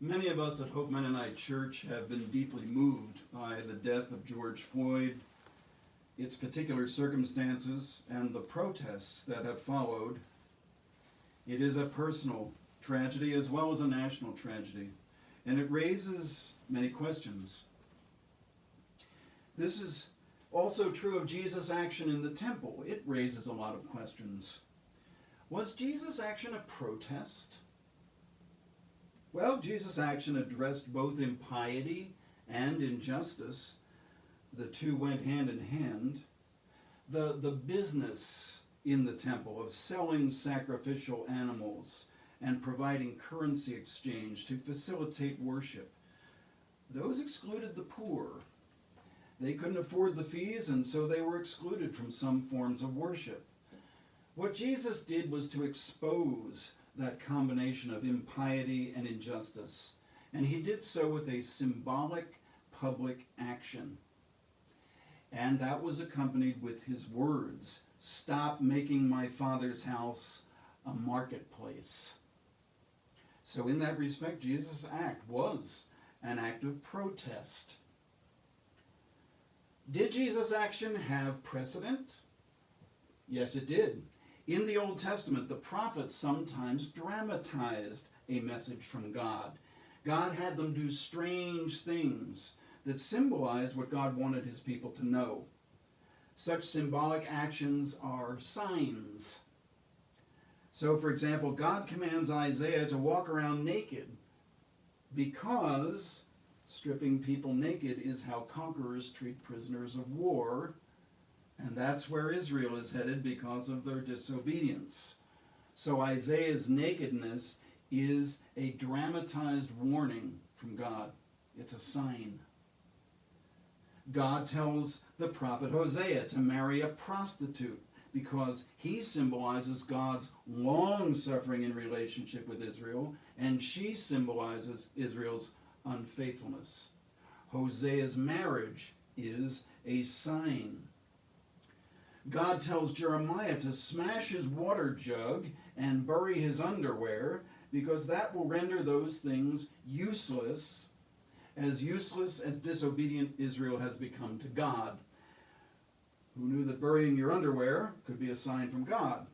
Many of us at Hope Mennonite Church have been deeply moved by the death of George Floyd, its particular circumstances, and the protests that have followed. It is a personal tragedy as well as a national tragedy, and it raises many questions. This is also true of Jesus' action in the temple. It raises a lot of questions. Was Jesus' action a protest? Well, Jesus' action addressed both impiety and injustice. The two went hand in hand. The business in the temple of selling sacrificial animals and providing currency exchange to facilitate worship, those excluded the poor. They couldn't afford the fees, and so they were excluded from some forms of worship. What Jesus did was to expose that combination of impiety and injustice, and he did so with a symbolic public action. And that was accompanied with his words, "Stop making my Father's house a marketplace." So in that respect, Jesus' act was an act of protest. Did Jesus' action have precedent? Yes, it did. In the Old Testament, the prophets sometimes dramatized a message from God. God had them do strange things that symbolized what God wanted his people to know. Such symbolic actions are signs. So, for example, God commands Isaiah to walk around naked because stripping people naked is how conquerors treat prisoners of war. And that's where Israel is headed because of their disobedience. So Isaiah's nakedness is a dramatized warning from God. It's a sign. God tells the prophet Hosea to marry a prostitute because he symbolizes God's long suffering in relationship with Israel, and she symbolizes Israel's unfaithfulness. Hosea's marriage is a sign. God tells Jeremiah to smash his water jug and bury his underwear because that will render those things useless as disobedient Israel has become to God. Who knew that burying your underwear could be a sign from God?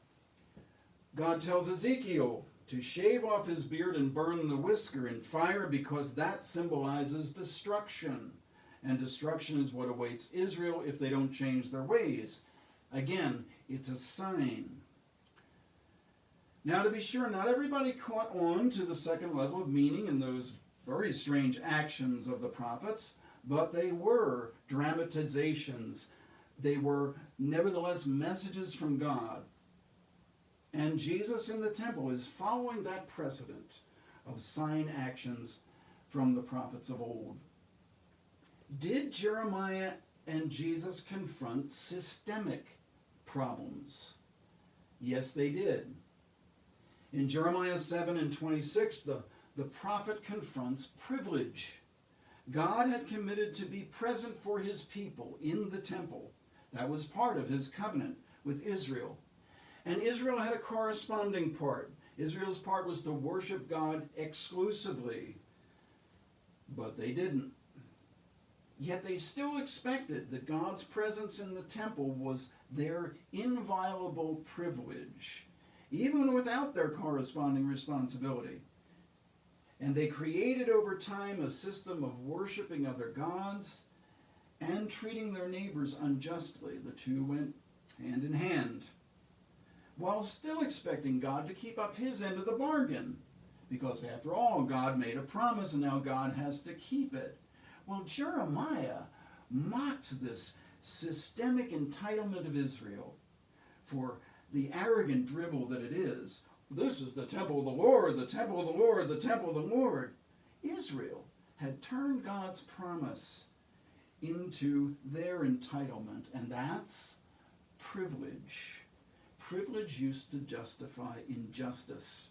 God tells Ezekiel to shave off his beard and burn the whisker in fire because that symbolizes destruction. And destruction is what awaits Israel if they don't change their ways. Again, it's a sign. Now, to be sure, not everybody caught on to the second level of meaning in those very strange actions of the prophets, but they were dramatizations. They were nevertheless messages from God. And Jesus in the temple is following that precedent of sign actions from the prophets of old. Did Jeremiah and Jesus confront systemic problems? Yes, they did. In Jeremiah 7 and 26, the prophet confronts privilege. God had committed to be present for his people in the temple. That was part of his covenant with Israel. And Israel had a corresponding part. Israel's part was to worship God exclusively. But they didn't. Yet they still expected that God's presence in the temple was their inviolable privilege, even without their corresponding responsibility. And they created over time a system of worshiping other gods and treating their neighbors unjustly. The two went hand in hand, while still expecting God to keep up his end of the bargain. Because after all, God made a promise and now God has to keep it. Well, Jeremiah mocks this systemic entitlement of Israel for the arrogant drivel that it is. This is the temple of the Lord, the temple of the Lord, the temple of the Lord. Israel had turned God's promise into their entitlement, and that's privilege. Privilege used to justify injustice.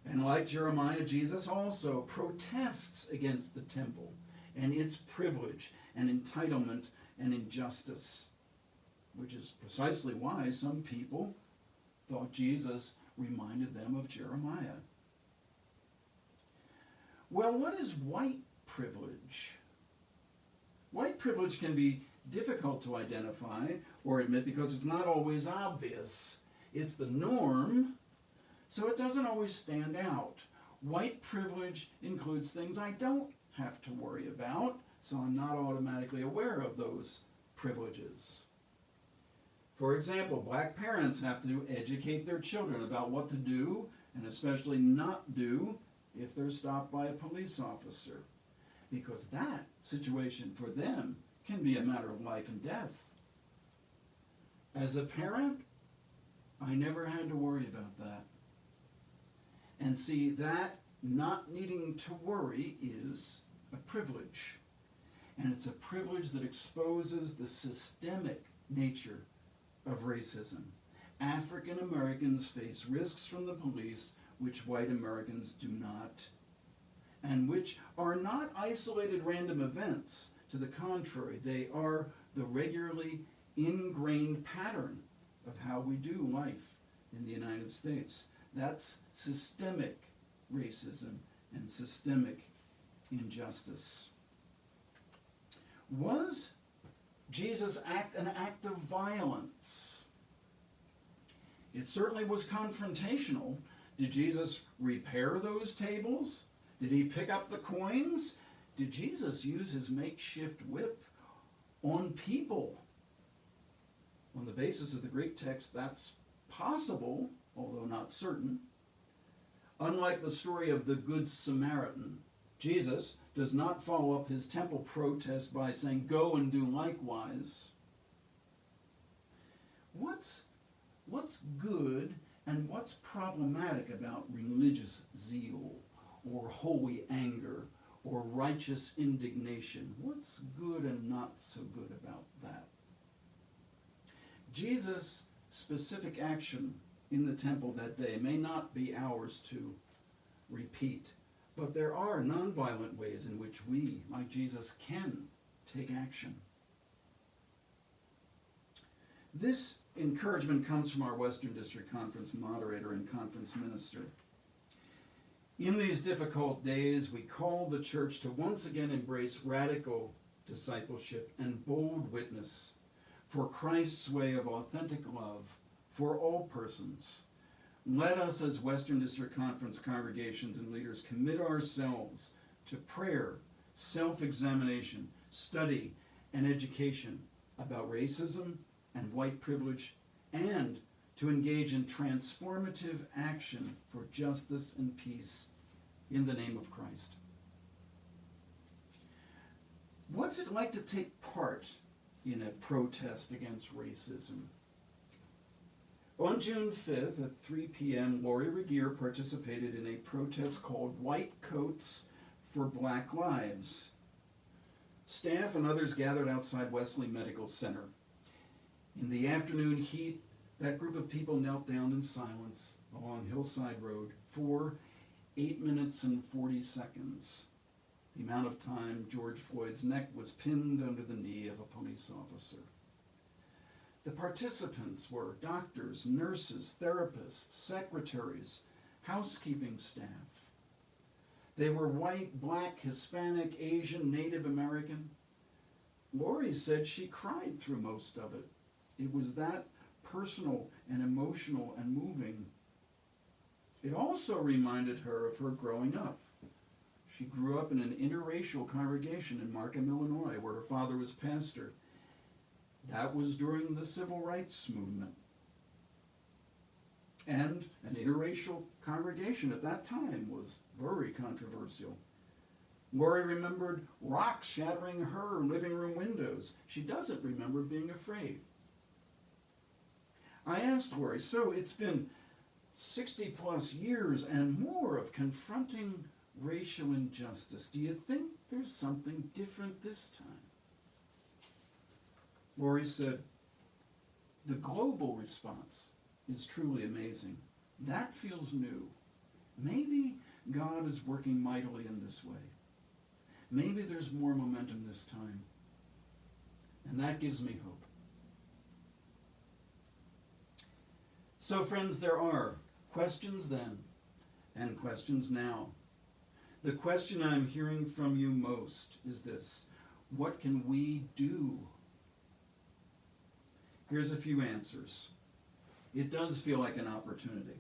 And like Jeremiah, Jesus also protests against the temple and its privilege and entitlement and injustice, which is precisely why some people thought Jesus reminded them of Jeremiah. Well, what is white privilege? White privilege can be difficult to identify or admit because it's not always obvious. It's the norm, so it doesn't always stand out. White privilege includes things I don't have to worry about, so I'm not automatically aware of those privileges. For example, black parents have to educate their children about what to do and especially not do if they're stopped by a police officer, because that situation for them can be a matter of life and death. As a parent, I never had to worry about that. And see, that not needing to worry is a privilege. And it's a privilege that exposes the systemic nature of racism. African Americans face risks from the police which white Americans do not, and which are not isolated random events. To the contrary, they are the regularly ingrained pattern of how we do life in the United States. That's systemic racism and systemic injustice. Was Jesus' act an act of violence? It certainly was confrontational. Did Jesus repair those tables? Did he pick up the coins? Did Jesus use his makeshift whip on people? On the basis of the Greek text, that's possible, although not certain. Unlike the story of the Good Samaritan, Jesus does not follow up his temple protest by saying, "Go and do likewise." What's good and what's problematic about religious zeal or holy anger or righteous indignation? What's good and not so good about that? Jesus' specific action in the temple that day may not be ours to repeat, but there are nonviolent ways in which we, like Jesus, can take action. This encouragement comes from our Western District Conference moderator and conference minister. In these difficult days, we call the church to once again embrace radical discipleship and bold witness for Christ's way of authentic love for all persons. Let us, as Western District Conference congregations and leaders, commit ourselves to prayer, self-examination, study, and education about racism and white privilege, and to engage in transformative action for justice and peace in the name of Christ. What's it like to take part in a protest against racism? On June 5th at 3 p.m., Lori Regier participated in a protest called White Coats for Black Lives. Staff and others gathered outside Wesley Medical Center. In the afternoon heat, that group of people knelt down in silence along Hillside Road for 8 minutes and 40 seconds, the amount of time George Floyd's neck was pinned under the knee of a police officer. The participants were doctors, nurses, therapists, secretaries, housekeeping staff. They were white, black, Hispanic, Asian, Native American. Lori said she cried through most of it. It was that personal and emotional and moving. It also reminded her of her growing up. She grew up in an interracial congregation in Markham, Illinois, where her father was pastor. That was during the Civil Rights Movement. And an interracial congregation at that time was very controversial. Lori remembered rocks shattering her living room windows. She doesn't remember being afraid. I asked Lori, so it's been 60 plus years and more of confronting racial injustice. Do you think there's something different this time? Lori said, the global response is truly amazing. That feels new. Maybe God is working mightily in this way. Maybe there's more momentum this time. And that gives me hope. So friends, there are questions then and questions now. The question I'm hearing from you most is this: what can we do? Here's a few answers. It does feel like an opportunity.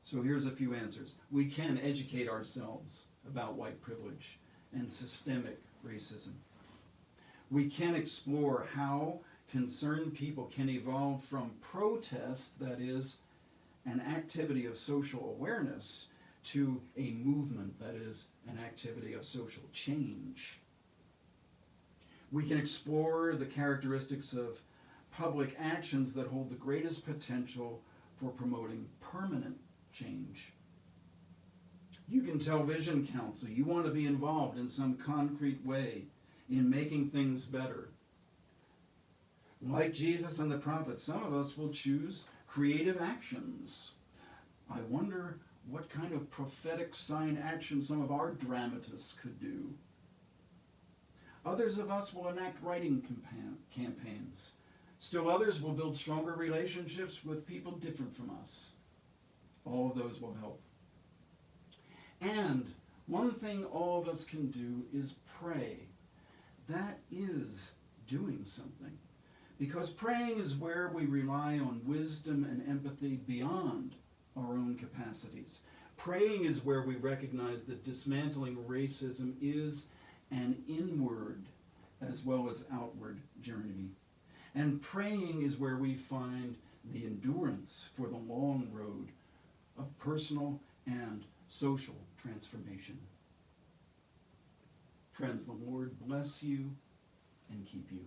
So here's a few answers. We can educate ourselves about white privilege and systemic racism. We can explore how concerned people can evolve from protest, that is, an activity of social awareness, to a movement, that is, an activity of social change. We can explore the characteristics of public actions that hold the greatest potential for promoting permanent change. You can tell Vision Council you want to be involved in some concrete way in making things better. Like Jesus and the prophets, some of us will choose creative actions. I wonder what kind of prophetic sign action some of our dramatists could do. Others of us will enact writing campaigns. Still others will build stronger relationships with people different from us. All of those will help. And one thing all of us can do is pray. That is doing something. Because praying is where we rely on wisdom and empathy beyond our own capacities. Praying is where we recognize that dismantling racism is an inward as well as outward journey. And praying is where we find the endurance for the long road of personal and social transformation. Friends, the Lord bless you and keep you.